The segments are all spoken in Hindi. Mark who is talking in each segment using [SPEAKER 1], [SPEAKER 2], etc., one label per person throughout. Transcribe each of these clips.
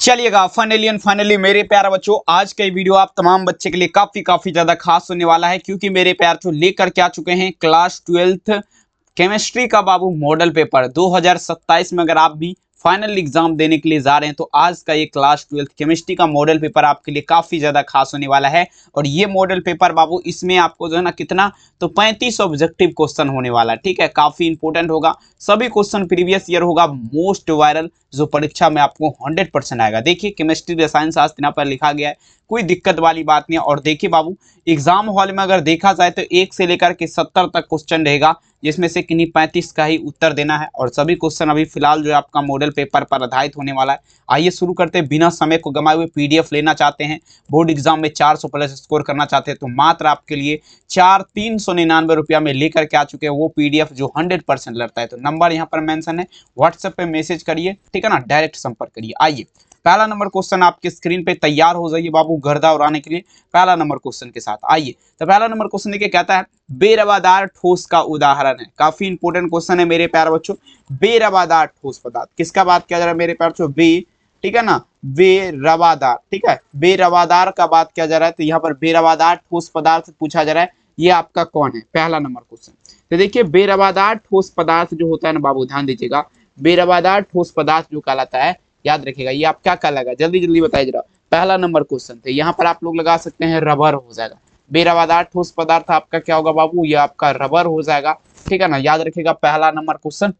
[SPEAKER 1] चलिएगा फाइनली मेरे प्यारे बच्चों, आज का ये वीडियो आप तमाम बच्चे के लिए काफी ज्यादा खास होने वाला है, क्योंकि मेरे प्यार जो लेकर के आ चुके हैं क्लास 12th केमिस्ट्री का बाबू मॉडल पेपर 2027 में। अगर आप भी फाइनल एग्जाम देने के लिए जा रहे हैं तो आज का ये क्लास 12th केमिस्ट्री का मॉडल पेपर आपके लिए काफी ज्यादा खास होने वाला है। और ये मॉडल पेपर बाबू, इसमें आपको जो है ना कितना तो 35 ऑब्जेक्टिव क्वेश्चन होने वाला है। ठीक है, काफी इंपोर्टेंट होगा, सभी क्वेश्चन प्रीवियस ईयर होगा, मोस्ट वायरल जो परीक्षा में आपको 100% आएगा। देखिए केमिस्ट्री रसायन शास्त्र यहाँ पर लिखा गया है, कोई दिक्कत वाली बात नहीं है। और देखिए बाबू, एग्जाम हॉल में अगर देखा जाए तो 1 से लेकर के 70 तक क्वेश्चन रहेगा, जिसमें से किन्हीं 35 का ही उत्तर देना है। और सभी क्वेश्चन अभी फिलहाल जो है आपका मॉडल पेपर पर आधारित होने वाला है। आइए शुरू करते हैं, बिना समय को गंवाए हुए। पीडीएफ लेना चाहते हैं, बोर्ड एग्जाम में 400 प्लस स्कोर करना चाहते हैं तो मात्र आपके लिए 399 रुपया में लेकर के आ चुके हैं वो पीडीएफ जो 100% लड़ता है। तो नंबर यहाँ पर मेंशन है, व्हाट्सएप पे मैसेज करिए, ठीक है ना, डायरेक्ट संपर्क करिए। आइए पहला नंबर क्वेश्चन आपके स्क्रीन पे तैयार हो जाइए बाबू, गर्दा उड़ाने के लिए पहला नंबर क्वेश्चन के साथ। आइए तो पहला नंबर क्वेश्चन देखिए, कहता है बेरवादार ठोस का उदाहरण है। काफी इंपोर्टेंट क्वेश्चन है मेरे प्यारे बच्चों। बेरवादार ठोस पदार्थ किसका बात किया जा रहा है मेरे प्यारे बच्चों? बे, ठीक है ना, बेरवादार, ठीक है, बेरवादार का बात किया जा रहा है। तो यहाँ पर बेरवादार ठोस पदार्थ पूछा जा रहा है, ये आपका कौन है? पहला नंबर क्वेश्चन। तो देखिए बेरवादार ठोस पदार्थ जो होता है ना बाबू, ध्यान दीजिएगा, बेरवादार ठोस पदार्थ जो कहलाता है, याद रखिएगा, ये आप क्या कहलाएगा, जल्दी बताइए जरा। पहला नंबर क्वेश्चन थे, यहाँ पर आप लोग लगा सकते हैं रबर हो जाएगा। बेरवादार ठोस पदार्थ आपका क्या होगा बाबू? ये आपका रबर हो जाएगा, ठीक है ना, याद रखिएगा पहला नंबर क्वेश्चन।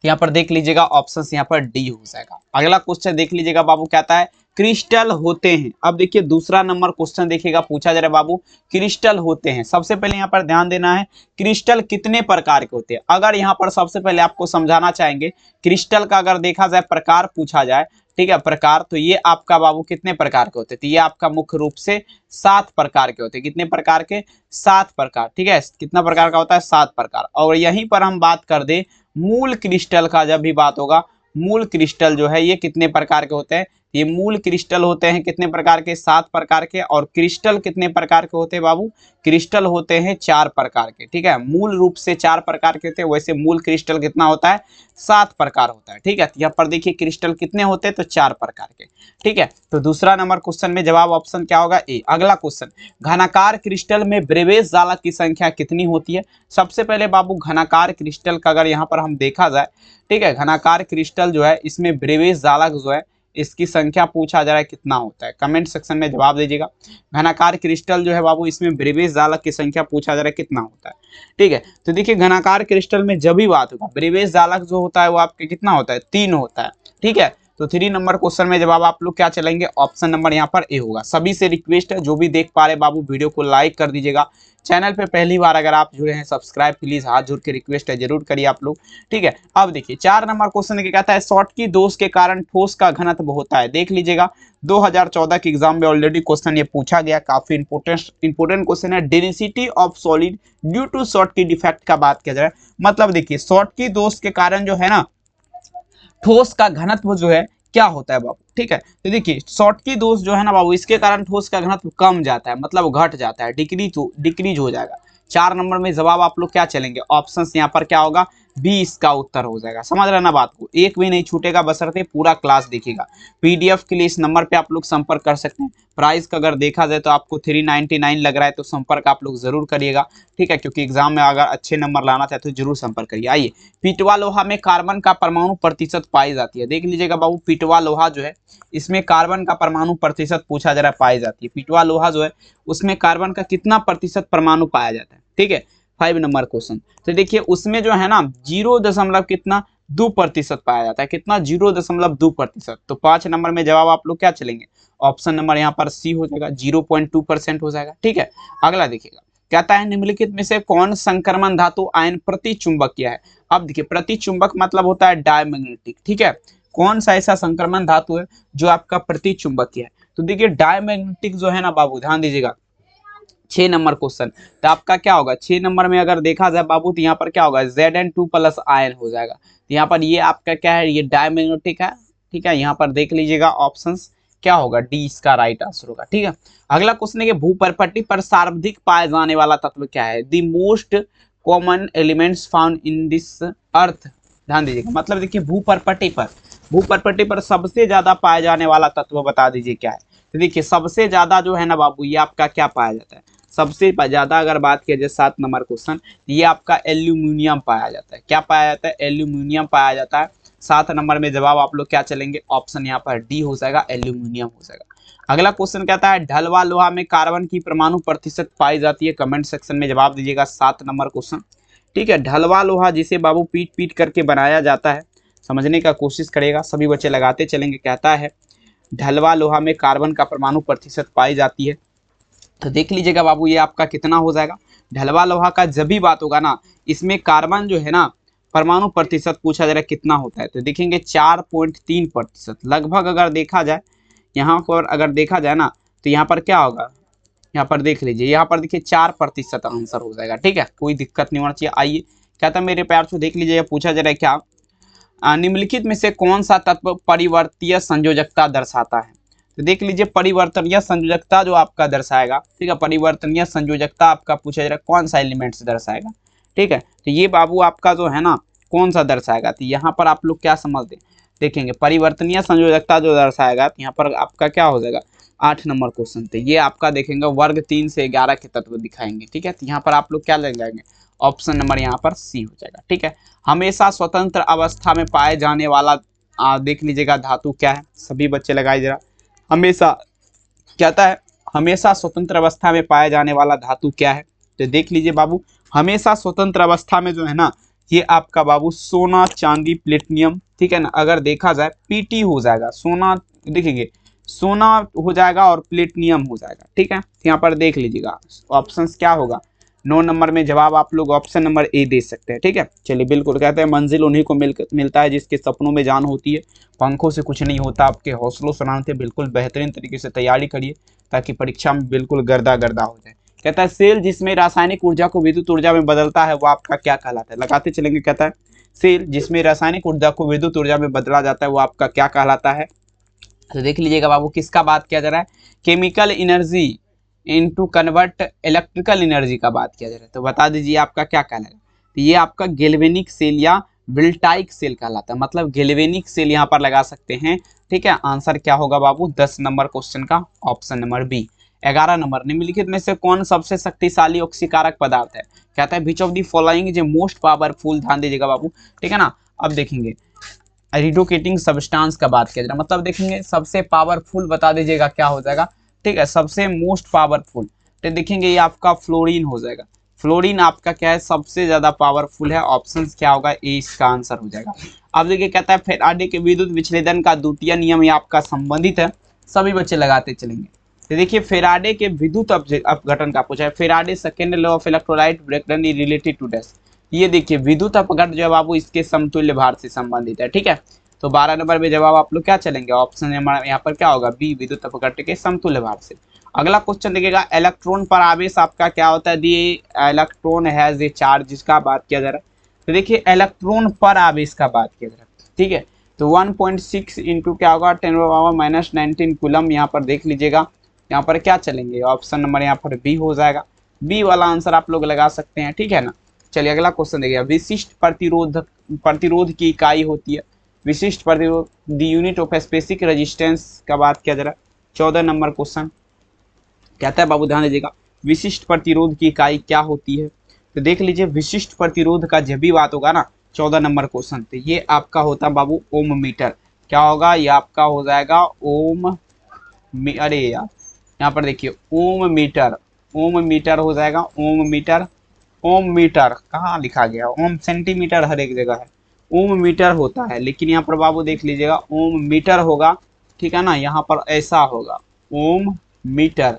[SPEAKER 1] यहाँ पर देख लीजिएगा ऑप्शन यहाँ पर डी हो जाएगा। अगला क्वेश्चन देख लीजिएगा बाबू, कहता है क्रिस्टल होते हैं। अब देखिए दूसरा नंबर क्वेश्चन देखिएगा, पूछा जा रहा है बाबू क्रिस्टल होते हैं। सबसे पहले यहाँ पर ध्यान देना है, क्रिस्टल कितने प्रकार के होते हैं। अगर यहाँ पर सबसे पहले आपको समझाना चाहेंगे क्रिस्टल का, अगर देखा जाए प्रकार पूछा जाए, ठीक है, प्रकार, तो ये आपका बाबू कितने प्रकार के होते हैं? तो ये आपका मुख्य रूप से 7 प्रकार के होते हैं। कितने प्रकार के? 7 प्रकार, ठीक है, कितना प्रकार का होता है? 7 प्रकार। और यहीं पर हम बात कर दे मूल क्रिस्टल का, जब भी बात होगा मूल क्रिस्टल जो है ये कितने प्रकार के होते हैं? ये मूल क्रिस्टल होते हैं कितने प्रकार के? 7 प्रकार के। और क्रिस्टल कितने प्रकार के होते हैं बाबू? क्रिस्टल होते हैं 4 प्रकार के, ठीक है, मूल रूप से 4 प्रकार के होते हैं, वैसे मूल क्रिस्टल कितना होता है? 7 प्रकार होता है, ठीक है। यहाँ पर देखिए क्रिस्टल कितने होते हैं? तो 4 प्रकार के, ठीक है। तो दूसरा नंबर क्वेश्चन में जवाब ऑप्शन क्या होगा? ए। अगला क्वेश्चन, घनाकार क्रिस्टल में ब्रेवेज जालक की संख्या कितनी होती है? सबसे पहले बाबू घनाकार क्रिस्टल का अगर यहाँ पर हम देखा जाए, ठीक है, घनाकार क्रिस्टल जो है इसमें ब्रेवेज जालक जो है इसकी संख्या पूछा जा रहा है कितना होता है, कमेंट सेक्शन में जवाब दीजिएगा। घनाकार क्रिस्टल जो है बाबू इसमें ब्रेवेज जालक की संख्या पूछा जा रहा है कितना होता है, ठीक है। तो देखिए घनाकार क्रिस्टल में जब भी बात होगा ब्रेवेज जालक जो होता है वो आपके कितना होता है? 3 होता है, ठीक है। तो 3 नंबर क्वेश्चन में जवाब आप लोग क्या चलेंगे? ऑप्शन नंबर यहाँ पर ए होगा। सभी से रिक्वेस्ट है, जो भी देख पा रहे बाबू वीडियो को लाइक कर दीजिएगा। चैनल पे पहली बार अगर आप जुड़े हैं सब्सक्राइब प्लीज हाथ जोड़ के रिक्वेस्ट है, जरूर करिए आप लोग, ठीक है। अब देखिए 4 नंबर क्वेश्चन क्या कहता है? शॉटकी दोष के कारण ठोस का घनत्व होता है। देख लीजिएगा 2014 के एग्जाम में ऑलरेडी क्वेश्चन ये पूछा गया, काफी इंपोर्टेंट क्वेश्चन है। Density of solid due to Schottky defect का बात किया जा रहा है। मतलब देखिए शॉटकी दोष के कारण जो है ना ठोस का घनत्व जो है क्या होता है बाबू, ठीक है। तो देखिए शॉटकी दोष जो है ना बाबू, इसके कारण ठोस का घनत्व कम जाता है, मतलब घट जाता है, डिक्रीज हो जाएगा। 4 नंबर में जवाब आप लोग क्या चलेंगे? ऑप्शन यहाँ पर क्या होगा? बी इसका उत्तर हो जाएगा। समझ रहे ना बात को, एक भी नहीं छूटेगा, बशर्ते पूरा क्लास देखिएगा। पीडीएफ के लिए इस नंबर पे आप लोग संपर्क कर सकते हैं। प्राइस का अगर देखा जाए तो आपको 399 लग रहा है, तो संपर्क आप लोग जरूर करिएगा, ठीक है, क्योंकि एग्जाम में अगर अच्छे नंबर लाना चाहते हो जरूर संपर्क करिए। आइए, पिटवा लोहा में कार्बन का परमाणु प्रतिशत पाई जाती है। देख लीजिएगा बाबू, पिटवा लोहा जो है इसमें कार्बन का परमाणु प्रतिशत पूछा जा रहा है, पाई जाती है। पिटवा लोहा जो है उसमें कार्बन का कितना प्रतिशत परमाणु पाया जाता है, ठीक है। 5 नंबर क्वेश्चन, तो देखिए उसमें जो है ना 0.2% पाया जाता है। कितना? 0.2%। तो 5 नंबर में जवाब आप लोग क्या चलेंगे? ऑप्शन नंबर यहाँ पर सी हो जाएगा, 0.2% हो जाएगा, ठीक है। अगला देखिएगा, कहता है निम्नलिखित में से कौन संक्रमण धातु आयन प्रति चुंबकीय है? अब देखिए प्रति चुंबक मतलब होता है डायमैग्नेटिक, ठीक है। कौन सा ऐसा संक्रमण धातु है जो आपका प्रति चुंबकीय है? तो देखिए डायमैग्नेटिक जो है ना बाबू, ध्यान दीजिएगा 6 नंबर क्वेश्चन, तो आपका क्या होगा? 6 नंबर में अगर देखा जाए बाबू तो यहाँ पर क्या होगा? Zn2+ आयन हो जाएगा। तो यहाँ पर ये आपका क्या है? ये डायमैग्नेटिक है, ठीक है। यहाँ पर देख लीजिएगा ऑप्शंस क्या होगा? डी इसका राइट आंसर होगा, ठीक है। अगला क्वेश्चन है कि भूपर्पट्टी पर सर्वाधिक पाए जाने वाला तत्व क्या है? The most common elements found in this earth. ध्यान दीजिएगा, मतलब देखिए भूपर्पट्टी पर भूपर्पटी पर सबसे ज्यादा पाया जाने वाला तत्व बता दीजिए क्या है। तो देखिए सबसे ज्यादा जो है ना बाबू ये आपका क्या पाया जाता है, सबसे ज्यादा अगर बात किया जाए 7 नंबर क्वेश्चन, ये आपका एल्यूमिनियम पाया जाता है। क्या पाया जाता है? एल्यूमिनियम पाया जाता है। 7 नंबर में जवाब आप लोग क्या चलेंगे? ऑप्शन यहाँ पर डी हो जाएगा, एल्यूमिनियम हो जाएगा। अगला क्वेश्चन कहता है ढलवा लोहा में कार्बन की परमाणु प्रतिशत पाई जाती है, कमेंट सेक्शन में जवाब दीजिएगा। 7 नंबर क्वेश्चन, ठीक है। ढलवा लोहा जिसे बाबू पीट पीट करके बनाया जाता है, समझने का कोशिश करेगा, सभी बच्चे लगाते चलेंगे। कहता है ढलवा लोहा में कार्बन का परमाणु प्रतिशत पाई जाती है, तो देख लीजिएगा बाबू ये आपका कितना हो जाएगा। ढलवा लोहा का जब भी बात होगा ना, इसमें कार्बन जो है ना परमाणु प्रतिशत पूछा जा रहा है कितना होता है, तो देखेंगे 4.3%। लगभग अगर देखा जाए यहाँ पर, अगर देखा जाए ना तो यहाँ पर क्या होगा, यहाँ पर देख लीजिए, यहाँ पर देखिए 4% आंसर हो जाएगा, ठीक है। कोई दिक्कत नहीं होना चाहिए। आइए कहता है मेरे प्यार से देख लीजिए, पूछा जा रहा है क्या, निम्नलिखित में से कौन सा तत्व परिवर्तीय संयोजकता दर्शाता है। तो देख लीजिए परिवर्तनीय संयोजकता जो आपका दर्शाएगा, ठीक है, परिवर्तनीय संयोजकता आपका पूछा जा रहा है कौन सा एलिमेंट्स दर्शाएगा, ठीक है। तो ये बाबू आपका जो है ना कौन सा दर्शाएगा, तो यहाँ पर आप लोग क्या समझते हैं, देखेंगे परिवर्तनीय संयोजकता जो दर्शाएगा, तो यहाँ पर आपका क्या हो जाएगा 8 नंबर क्वेश्चन। तो ये आपका देखेंगे वर्ग 3 से 11 के तत्व दिखाएंगे, ठीक है। तो यहाँ पर आप लोग क्या लग जाएंगे, ऑप्शन नंबर यहाँ पर सी हो जाएगा, ठीक है। हमेशा स्वतंत्र अवस्था में पाए जाने वाला देख लीजिएगा धातु क्या है, सभी बच्चे लगाए जरा। हमेशा कहता है हमेशा स्वतंत्र अवस्था में पाया जाने वाला धातु क्या है, तो देख लीजिए बाबू हमेशा स्वतंत्र अवस्था में जो है ना ये आपका बाबू सोना चांदी प्लेटिनियम, ठीक है ना। अगर देखा जाए पीटी हो जाएगा, सोना देखेंगे सोना हो जाएगा और प्लेटिनियम हो जाएगा, ठीक है। यहाँ पर देख लीजिएगा ऑप्शंस क्या होगा, 9 नंबर में जवाब आप लोग ऑप्शन नंबर ए दे सकते हैं, ठीक है। चलिए बिल्कुल, कहते हैं मंजिल उन्हीं को मिलता है जिसके सपनों में जान होती है, पंखों से कुछ नहीं होता, आपके हौसलों सुनाते। बिल्कुल बेहतरीन तरीके से तैयारी करिए ताकि परीक्षा में बिल्कुल गर्दा गर्दा हो जाए। कहता है सेल जिसमें रासायनिक ऊर्जा को विद्युत ऊर्जा में बदलता है वो आपका क्या कहलाता है, लगाते चलेंगे। कहता है सेल जिसमें रासायनिक ऊर्जा को विद्युत ऊर्जा में बदला जाता है वो आपका क्या कहलाता है, तो देख लीजिएगा बाबू किसका बात किया जा रहा है, chemical energy into convert electrical energy का बात किया जा रहा है, तो बता दीजिए आपका क्या कहलाएगा। तो ये आपका गैल्वेनिक सेल या विल्टाइक सेल कहलाता है, मतलब गैल्वेनिक सेल यहाँ पर लगा सकते हैं, ठीक है। आंसर क्या होगा बाबू 10 नंबर क्वेश्चन का ऑप्शन नंबर बी। 11 नंबर निम्नलिखित में से कौन सबसे शक्तिशाली ऑक्सीकारक पदार्थ है, कहता है which of the following is a most powerful, ध्यान दीजिएगा बाबू, ठीक है ना। अब देखेंगे रिडोकेटिंग सब्सटेंस का बात किया जा रहा है, मतलब देखेंगे सबसे पावरफुल बता दीजिएगा क्या हो जाएगा, ठीक है, सबसे मोस्ट पावरफुल। तो देखेंगे ये आपका फ्लोरीन हो जाएगा, फ्लोरीन आपका क्या है सबसे ज्यादा पावरफुल है, ऑप्शन क्या होगा ए इसका आंसर हो जाएगा। अब देखिए कहता है फैराडे के विद्युत विच्छेदन का द्वितीय नियम ये आपका संबंधित है, सभी बच्चे लगाते चलेंगे। तो देखिए फैराडे के विद्युत अपघटन का पूछा है, Faraday second law of electrolyte breakdown is related to dash, ये देखिए विद्युत अपघटन जो है बाबू इसके समतुल्य भार से संबंधित है, ठीक है। तो 12 नंबर में जवाब आप लोग क्या चलेंगे, ऑप्शन नंबर यहाँ पर क्या होगा बी, विद्युत अपघटन के समतुल्य भार से। अगला क्वेश्चन देखिएगा इलेक्ट्रॉन पर आवेश आपका क्या होता है, the electron has a charge, जिसका बात किया जा रहा है। तो देखिए इलेक्ट्रॉन पर आवेश का बात किया जा रहा है, ठीक है। तो 1.6 इंटू क्या होगा 10⁻⁻19 कूलम, यहाँ पर देख लीजिएगा, यहाँ पर क्या चलेंगे, ऑप्शन नंबर यहाँ पर बी हो जाएगा, बी वाला आंसर आप लोग लगा सकते हैं, ठीक है ना। चलिए अगला क्वेश्चन देखिए विशिष्ट प्रतिरोध की इकाई होती है, विशिष्ट प्रतिरोध the unit of specific resistance का बात किया जा रहा है। 14 नंबर क्वेश्चन कहता है बाबू ध्यान दीजिएगा विशिष्ट प्रतिरोध की इकाई क्या होती है, तो देख लीजिए विशिष्ट प्रतिरोध का जब भी बात होगा ना 14 नंबर क्वेश्चन, तो ये आपका होता है बाबू ओम मीटर, क्या होगा ये आपका हो जाएगा ओम, अरे यार यहाँ पर देखिए ओम मीटर, ओम मीटर हो जाएगा, ओम मीटर, ओम मीटर कहाँ लिखा गया, ओम सेंटीमीटर हर एक जगह है, ओम मीटर होता है, लेकिन यहाँ पर बाबू देख लीजिएगा ओम मीटर होगा, ठीक है ना, यहाँ पर ऐसा होगा ओम मीटर,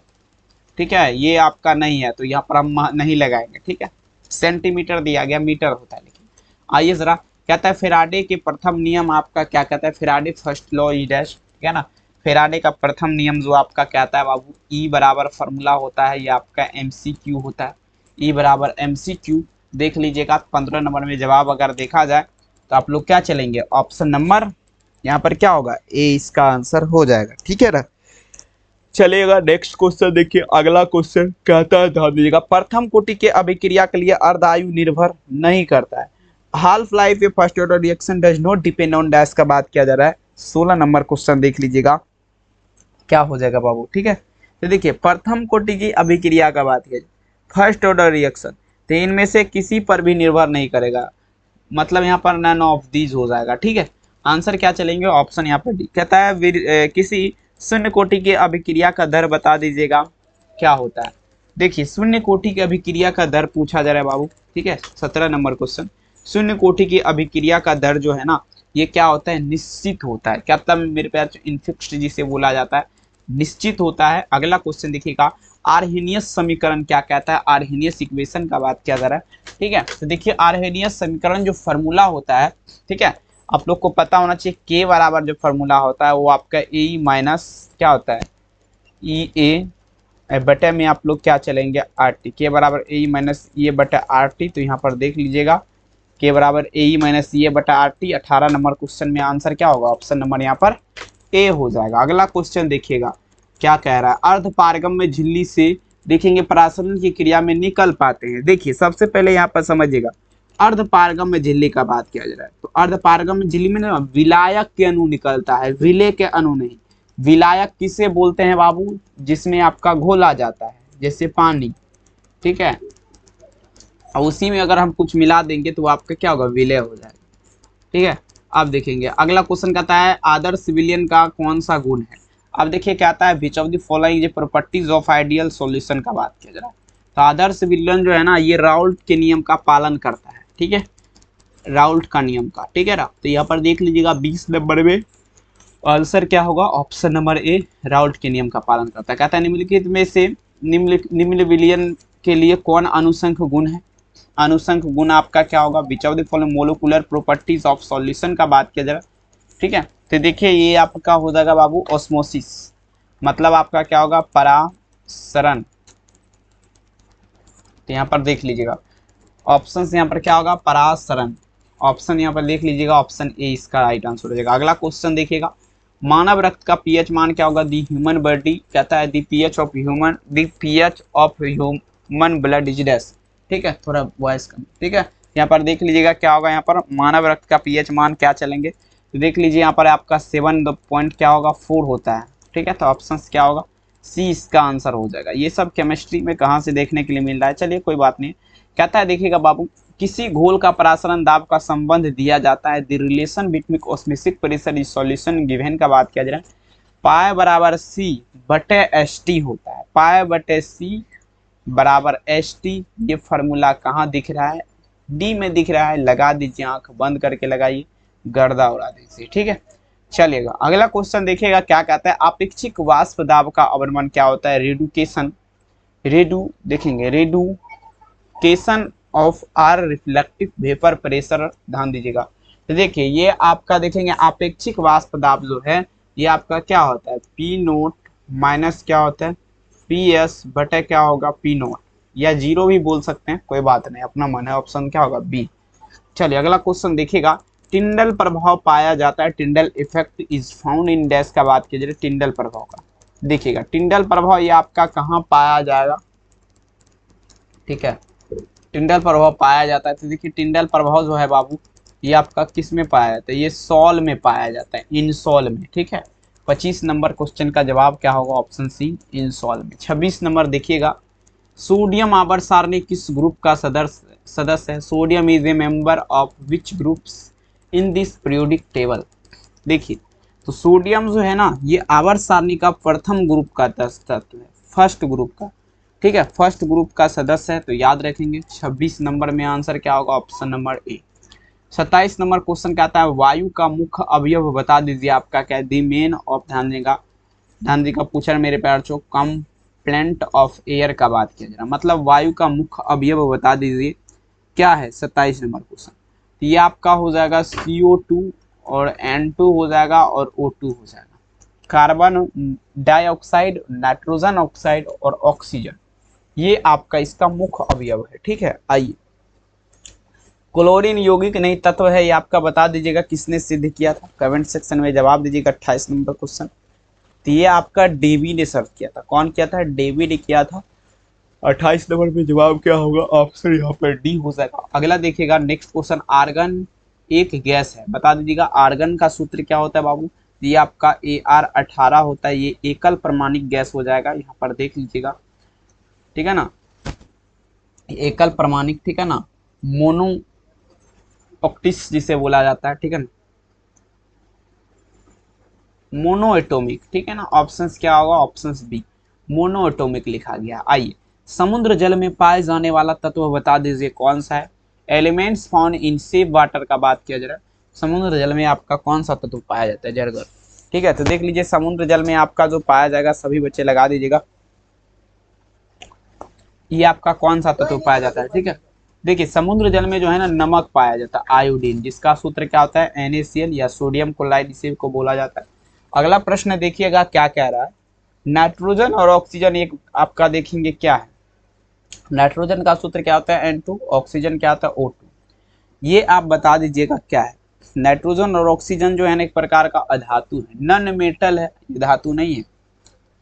[SPEAKER 1] ठीक है, ये आपका नहीं है तो यहाँ पर हम नहीं लगाएंगे, ठीक है। सेंटीमीटर दिया गया, मीटर होता है लेकिन। आइए जरा कहता है फेराडे के प्रथम नियम आपका क्या कहता है, फेराडे फर्स्ट लॉ ई डैश, ठीक है ना। फेराडे का प्रथम नियम जो आपका कहता है बाबू ई बराबर फॉर्मूला होता है, ये आपका MCQ होता है, ई बराबर MCQ। देख लीजिएगा 15 नंबर में जवाब अगर देखा जाए तो आप लोग क्या चलेंगे, ऑप्शन नंबर यहाँ पर क्या होगा ए इसका आंसर हो जाएगा, ठीक है ना। चलिएगा नेक्स्ट क्वेश्चन देखिए, अगला क्वेश्चन कहता है ध्यान दीजिएगा प्रथम कोटि के अभिक्रिया के लिए अर्धायु निर्भर नहीं करता है, half life a first order reaction does not depend on dash का बात किया जा रहा है, 16 नंबर क्वेश्चन देख लीजिएगा क्या हो जाएगा बाबू। ठीक है, तो देखिए प्रथम कोटि की अभिक्रिया का बात किया, फर्स्ट ऑर्डर रिएक्शन, तो इनमें से किसी पर भी निर्भर नहीं करेगा, मतलब यहाँ पर नन ऑफ दीज हो जाएगा। ठीक है, आंसर क्या चलेंगे, ऑप्शन यहाँ पर डी। कहता है किसी शून्य कोटि की अभिक्रिया का दर बता दीजिएगा क्या होता है। देखिए शून्य कोटि की अभिक्रिया का दर पूछा जा रहा है बाबू। ठीक है, 17 नंबर क्वेश्चन। शून्य कोटि की अभिक्रिया का दर जो है ना, ये क्या होता है, निश्चित होता है। क्या मतलब मेरे प्यार, इनफिक्स्ड जिसे बोला जाता है, निश्चित होता है। अगला क्वेश्चन देखिएगा, आर्हेनियस समीकरण क्या कहता है, आर्हेनियस इक्वेशन का बात किया जा रहा है। ठीक है, तो देखिए आर्हेनियस समीकरण जो फॉर्मूला होता है, ठीक है, आप लोग को पता होना चाहिए, के बराबर जो फॉर्मूला होता है वो आपका ए माइनस क्या होता है, ई ए बटे में आप लोग क्या चलेंगे, आर टी। के बराबर ए माइनस ये बटा आर टी, तो यहाँ पर देख लीजिएगा के बराबर ए माइनस ये बटा आर टी। 18 नंबर क्वेश्चन में आंसर क्या होगा, ऑप्शन नंबर यहाँ पर ए हो जाएगा। अगला क्वेश्चन देखिएगा क्या कह रहा है, अर्ध पारगम में झिल्ली से देखेंगे परासरण की क्रिया में निकल पाते हैं। देखिए सबसे पहले यहाँ पर समझिएगा, अर्ध पारगम में झिल्ली का बात किया जा रहा है, तो अर्ध पारगम में झिल्ली में ना विलायक के अणु निकलता है, विलय के अणु नहीं। विलायक किसे बोलते हैं बाबू, जिसमें आपका घोला जाता है, जैसे पानी। ठीक है, और उसी में अगर हम कुछ मिला देंगे तो आपका क्या होगा, विलय हो जाएगा। ठीक है, अब देखेंगे अगला क्वेश्चन कहता है आदर्श विलयन का कौन सा गुण है। अब देखिए क्या आता है, which of the following properties of ideal solution का बात किया जा रहा है। तो आदर्श विलयन जो है ना, ये राउल्ट के नियम का पालन करता है। ठीक है, राउल्ट का नियम का। ठीक है ना, तो यहाँ पर देख लीजिएगा 20 नंबर में आंसर क्या होगा, ऑप्शन नंबर ए, राउल्ट के नियम का पालन करता है। कहता है निम्नलिखित में से निम्न विलयन के लिए कौन अनुसंख गुण है। अनुसंख गुण आपका क्या होगा, which of the following molecular properties of solution का बात किया जा रहा है। ठीक है, तो देखिए ये आपका हो जाएगा बाबू ऑस्मोसिस, मतलब आपका क्या होगा, परासरण। तो यहाँ पर देख लीजिएगा ऑप्शन यहाँ पर क्या होगा, परासरण। ऑप्शन यहाँ पर देख लीजिएगा, ऑप्शन ए इसका राइट आंसर हो जाएगा। अगला क्वेश्चन देखिएगा, मानव रक्त का पीएच मान क्या होगा, दी ह्यूमन बॉडी। कहता है the pH of human blood is dash. ठीक है, थोड़ा वॉइस कम। ठीक है, यहाँ पर देख लीजिएगा क्या होगा, यहाँ पर मानव रक्त का पीएच मान क्या चलेंगे, तो देख लीजिए यहाँ पर आपका 7 पॉइंट क्या होगा, 4 होता है। ठीक है, तो ऑप्शन क्या होगा, सी इसका आंसर हो जाएगा। ये सब केमिस्ट्री में कहाँ से देखने के लिए मिल रहा है, चलिए कोई बात नहीं। कहता है देखिएगा बाबू, किसी घोल का परासरण दाब का संबंध दिया जाता है, the relation between osmotic pressure is solution given का बात किया जा रहा है। पाई बराबर सी बटे एस टी होता है, पाई बटे सी बराबर एस टी। ये फार्मूला कहाँ दिख रहा है, डी में दिख रहा है। लगा दीजिए, आंख बंद करके लगाइए, गर्दा उड़ा दीजिए। ठीक है, चलिएगा अगला क्वेश्चन देखिएगा क्या कहता है, अपेक्षित वाष्प दाब का अवनमन क्या होता है, रेडुकेशन। देखेंगे reduction of are reflective vapour pressure, ध्यान दीजिएगा। तो देखिए ये आपका देखेंगे अपेक्षित वाष्प दाब जो है, ये आपका क्या होता है, पी नोट माइनस क्या होता है, पी एस बटे क्या होगा, पी नोट, या जीरो भी बोल सकते हैं, कोई बात नहीं, अपना मन है। ऑप्शन क्या होगा, बी। चलिए अगला क्वेश्चन देखिएगा, टिंडल प्रभाव पाया जाता है, Tyndall effect is found in dash का बात की जाए, टिंडल प्रभाव का। देखिएगा टिंडल प्रभाव ये आपका कहाँ पाया जाएगा। ठीक है, टिंडल प्रभाव पाया जाता है, तो देखिए टिंडल प्रभाव जो है बाबू, ये आपका किस में पाया जाता है, ये सॉल में पाया जाता है, इन सॉल में। ठीक है, 25 नंबर क्वेश्चन का जवाब क्या होगा, ऑप्शन सी, इन सॉल में। 26 नंबर देखिएगा, सोडियम आवर्त सारणी किस ग्रुप का सदस्य है, sodium is a member of which groups in this periodic table. देखिए तो सोडियम जो है ना, ये आवर्त सारणी का प्रथम ग्रुप का तत्व है, फर्स्ट ग्रुप का। ठीक है, फर्स्ट ग्रुप का सदस्य है, तो याद रखेंगे। 26 नंबर में आंसर क्या होगा, option number A. 27 number question कहता है वायु का मुख्य अवयव बता दीजिए, आपका क्या है, दी मेन ऑफ, ध्यान देगा पूछ रहा मेरे प्यार चो, कंप्लेंट ऑफ एयर का बात किया जा रहा, मतलब वायु का मुख्य अवयव बता दीजिए क्या है। 27 नंबर क्वेश्चन, तो ये आपका हो जाएगा CO2 और N2 हो जाएगा और O2 हो जाएगा, कार्बन डाइऑक्साइड, नाइट्रोजन ऑक्साइड और ऑक्सीजन, ये आपका इसका मुख्य अवयव है। ठीक है, आइए क्लोरीन यौगिक नहीं तत्व है, ये आपका बता दीजिएगा किसने सिद्ध किया था, कमेंट सेक्शन में जवाब दीजिएगा। 28 नंबर क्वेश्चन, तो ये आपका डेवी ने सर्च किया था, कौन किया था, डेवी ने किया था। 28 नंबर में जवाब क्या होगा, ऑप्शन यहाँ पर डी हो जाएगा। अगला देखिएगा नेक्स्ट क्वेश्चन, आर्गन एक गैस है, बता दीजिएगा आर्गन का सूत्र क्या होता है बाबू, तो ये आपका AR18 होता है, ये एकल प्रमाणिक गैस हो जाएगा, यहाँ पर देख लीजिएगा, ठीक है ना, एकल प्रमाणिक, ठीक है ना, मोनो ऑक्टिस जिसे बोला जाता है, ठीक है ना, मोनो एटोमिक, ठीक है ना, ऑप्शंस क्या होगा, ऑप्शंस बी मोनो एटोमिक लिखा गया। आइए, समुद्र जल में पाए जाने वाला तत्व बता दीजिए कौन सा है। Elements found in safe water का बात किया जा रहा है, समुद्र जल में आपका कौन सा तत्व पाया जाता है, जरगर, ठीक है। तो देख लीजिए समुद्र जल में आपका जो पाया जाएगा, सभी बच्चे लगा दीजिएगा, ये आपका कौन सा तत्व पाया जाता है, ठीक है। देखिए समुद्र जल में जो है ना नमक पाया जाता है, आयोडीन, जिसका सूत्र क्या होता है, NaCl या सोडियम क्लोराइड इसे को बोला जाता है। अगला प्रश्न देखिएगा क्या कह रहा है, नाइट्रोजन और ऑक्सीजन एक आपका देखेंगे क्या है, नाइट्रोजन का सूत्र क्या होता है N2, ऑक्सीजन क्या होता है O2, ये आप बता दीजिएगा क्या है। नाइट्रोजन और ऑक्सीजन जो है ना एक प्रकार का अधातु है, नॉन मेटल है, धातु नहीं है,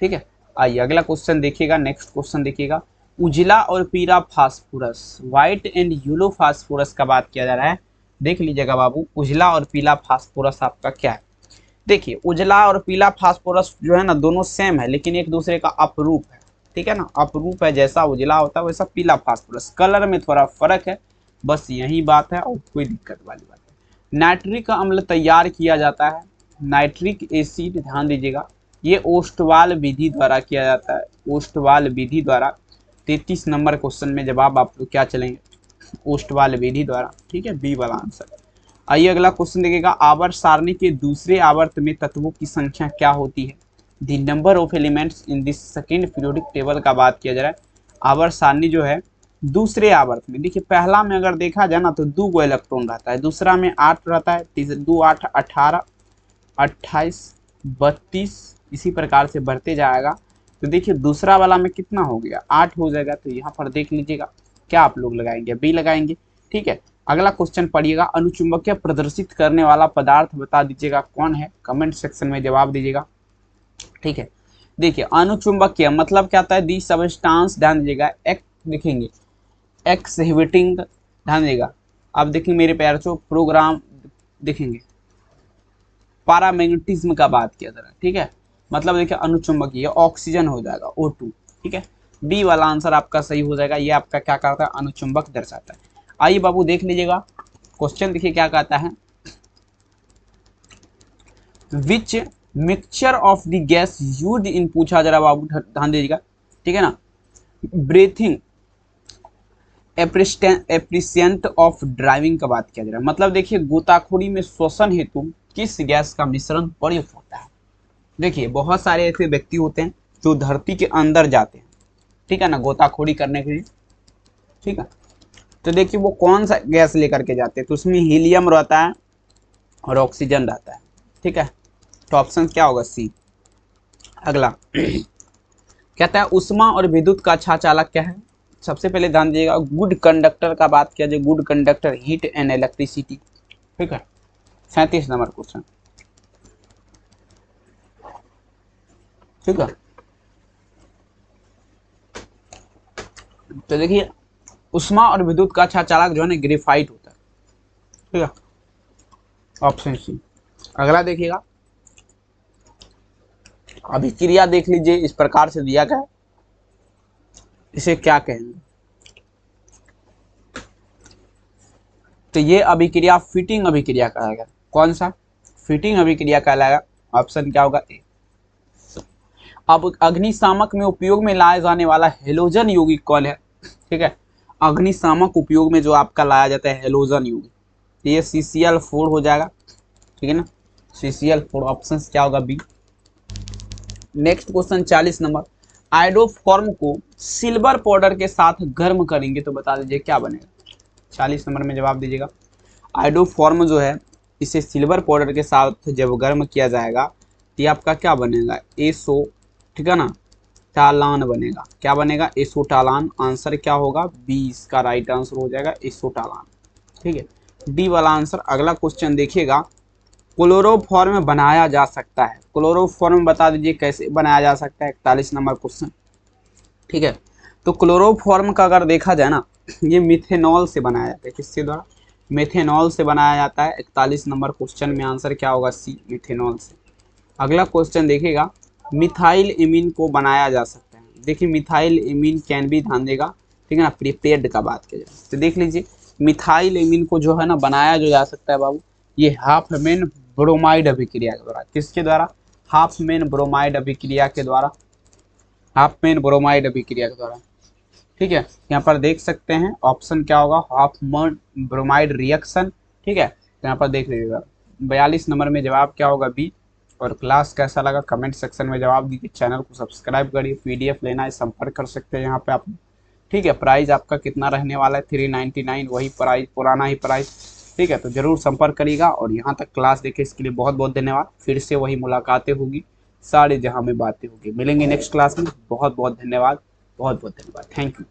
[SPEAKER 1] ठीक है। आइए अगला क्वेश्चन देखिएगा, नेक्स्ट क्वेश्चन देखिएगा, उजला और पीला phosphorus, white and yellow phosphorus का बात किया जा रहा है। देख लीजिएगा बाबू, उजला और पीला फास्फोरस आपका क्या है। देखिए उजला और पीला फास्फोरस जो है ना दोनों सेम है, लेकिन एक दूसरे का अपरूप है, ठीक है ना, अपरूप है, जैसा उजला होता है वैसा पीला फास्फोरस, कलर में थोड़ा फर्क है, बस यही बात है और कोई दिक्कत वाली बात है। नाइट्रिक अम्ल तैयार किया जाता है, नाइट्रिक एसिड, ध्यान दीजिएगा, ये ओस्टवाल विधि द्वारा किया जाता है, ओस्टवाल विधि द्वारा। 33 नंबर क्वेश्चन में जवाब आप लोग क्या चलेंगे, ओस्टवाल विधि द्वारा, ठीक है, बी वाला आंसर। आइए अगला क्वेश्चन देखिएगा, आवर्त सारणी के दूसरे आवर्त में तत्वों की संख्या क्या होती है, the number of elements in this second periodic table का बात किया जा रहा है। आवर्त सारणी जो है दूसरे आवर्त में, देखिए पहला में अगर देखा जाए ना तो 2 गो इलेक्ट्रॉन रहता है, दूसरा में 8 रहता है, 2 8 18 28 32 इसी प्रकार से बढ़ते जाएगा। तो देखिए दूसरा वाला में कितना हो गया, 8 हो जाएगा, तो यहाँ पर देख लीजिएगा क्या आप लोग लगाएंगे, बी लगाएंगे, ठीक है। अगला क्वेश्चन पढ़िएगा, अनुचुंबकीय प्रदर्शित करने वाला पदार्थ बता दीजिएगा कौन है, कमेंट सेक्शन में जवाब दीजिएगा, ठीक है। देखिए अनुचुंबकीय मतलब क्या होता है, दी सबस्टांस, ध्यान दीजिएगा, एक देखेंगे एक्सहिबिटिंग, ध्यान दीजिएगा, अब देखिए मेरे प्यारे बच्चों प्रोग्राम देखेंगे, पैरामैग्नेटिज्म का बात किया जा रहा है, ठीक है, मतलब देखिए अनुचुंबकीय ऑक्सीजन हो जाएगा O2, ठीक है, डी वाला आंसर आपका सही हो जाएगा, ये आपका क्या कहता है, अनुचुंबक दर्शाता है। आइए बाबू देख लीजिएगा क्वेश्चन, देखिए क्या कहता है, which mixture of the gas used in, पूछा जरा बाबू ध्यान दीजिएगा, ठीक है ना, ब्रीथिंग एप्रिशिएंट ऑफ ड्राइविंग का बात किया जा रहा है, मतलब देखिए गोताखोरी में श्वसन हेतु किस गैस का मिश्रण प्रयुक्त होता है। देखिए बहुत सारे ऐसे व्यक्ति होते हैं जो धरती के अंदर जाते हैं, ठीक है ना, गोताखोरी करने के लिए, ठीक है, तो देखिए वो कौन सा गैस लेकर के जाते हैं, तो उसमें हीलियम रहता है और ऑक्सीजन रहता है, ठीक है, तो ऑप्शन क्या होगा, सी। अगला कहता है उष्मा और विद्युत का अच्छा चालक क्या है, सबसे पहले ध्यान दीजिएगा, गुड कंडक्टर का बात किया जाए, good conductor heat and electricity, ठीक है। 37 नंबर क्वेश्चन, ठीक है, तो देखिए उष्मा और विद्युत का अच्छा चालक जो है ना ग्रेफाइट होता है, ठीक है, ऑप्शन सी। अगला देखिएगा, अभिक्रिया देख लीजिए, इस प्रकार से दिया गया है, इसे क्या कहेंगे, तो ये अभिक्रिया फिटिंग अभिक्रिया कहलाएगा, कौन सा, फिटिंग अभिक्रिया कहलाएगा, ऑप्शन क्या होगा, ए। अब अग्निशामक में उपयोग में लाया जाने वाला हेलोजन यौगिक कौन है, ठीक है, अग्निशामक उपयोग में जो आपका लाया जाता है हेलोजन यौगिक, ये CCl4 हो जाएगा, ठीक है ना, CCl4, ऑप्शन क्या होगा, B. Next question 40 number, iodoform को सिल्वर पाउडर के साथ गर्म करेंगे तो बता दीजिए क्या बनेगा, 40 नंबर में जवाब दीजिएगा। आयोडोफॉर्म जो है इसे सिल्वर पाउडर के साथ जब गर्म किया जाएगा तो ये आपका क्या बनेगा, एसो, ठीक है ना, टालान बनेगा, क्या बनेगा, एसोटालान, आंसर क्या होगा, बी इसका राइट आंसर हो जाएगा, एसोटालान, ठीक है, डी वाला आंसर। अगला क्वेश्चन देखिएगा, क्लोरोफॉर्म बनाया जा सकता है, क्लोरोफॉर्म बता दीजिए कैसे बनाया जा सकता है, 41 नंबर क्वेश्चन, ठीक है। तो क्लोरोफॉर्म का अगर देखा जाए ना, ये मिथेनॉल से बनाया जाता है, किससे द्वारा, मिथेनॉल से बनाया जाता है, 41 नंबर क्वेश्चन में आंसर क्या होगा, सी, मिथेनॉल से। अगला क्वेश्चन देखिएगा, मिथाइल एमीन को बनाया जा सकता है। देखिए मिथाइल एमीन कैन भी, ध्यान देगा, ठीक है ना, प्रिपेयर्ड का बात किया जाए तो देख लीजिए मिथाइल एमीन को जो है ना बनाया जो जा सकता है बाबू, ये हाफमैन ब्रोमाइड अभिक्रिया के द्वारा। किसके द्वारा? हाफमैन ब्रोमाइड अभिक्रिया के द्वारा, हाफमैन ब्रोमाइड अभिक्रिया के द्वारा। ठीक है, यहाँ पर देख सकते हैं ऑप्शन क्या होगा, हाफमैन ब्रोमाइड रिएक्शन। ठीक है, तो यहाँ पर देख लीजिएगा 42 नंबर में जवाब क्या होगा, बी। और क्लास कैसा लगा कमेंट सेक्शन में जवाब दीजिए, चैनल को सब्सक्राइब करिए, पीडीएफ लेना है संपर्क कर सकते हैं यहाँ पे आप। ठीक है, प्राइस आपका कितना रहने वाला है, 399, वही प्राइस, पुराना ही प्राइस। ठीक है, तो जरूर संपर्क करिएगा। और यहाँ तक क्लास देखे इसके लिए बहुत बहुत धन्यवाद। फिर से वही मुलाकातें होगी, सारे जहाँ में बातें होगी। मिलेंगे नेक्स्ट क्लास में। बहुत बहुत धन्यवाद, बहुत बहुत धन्यवाद, थैंक यू।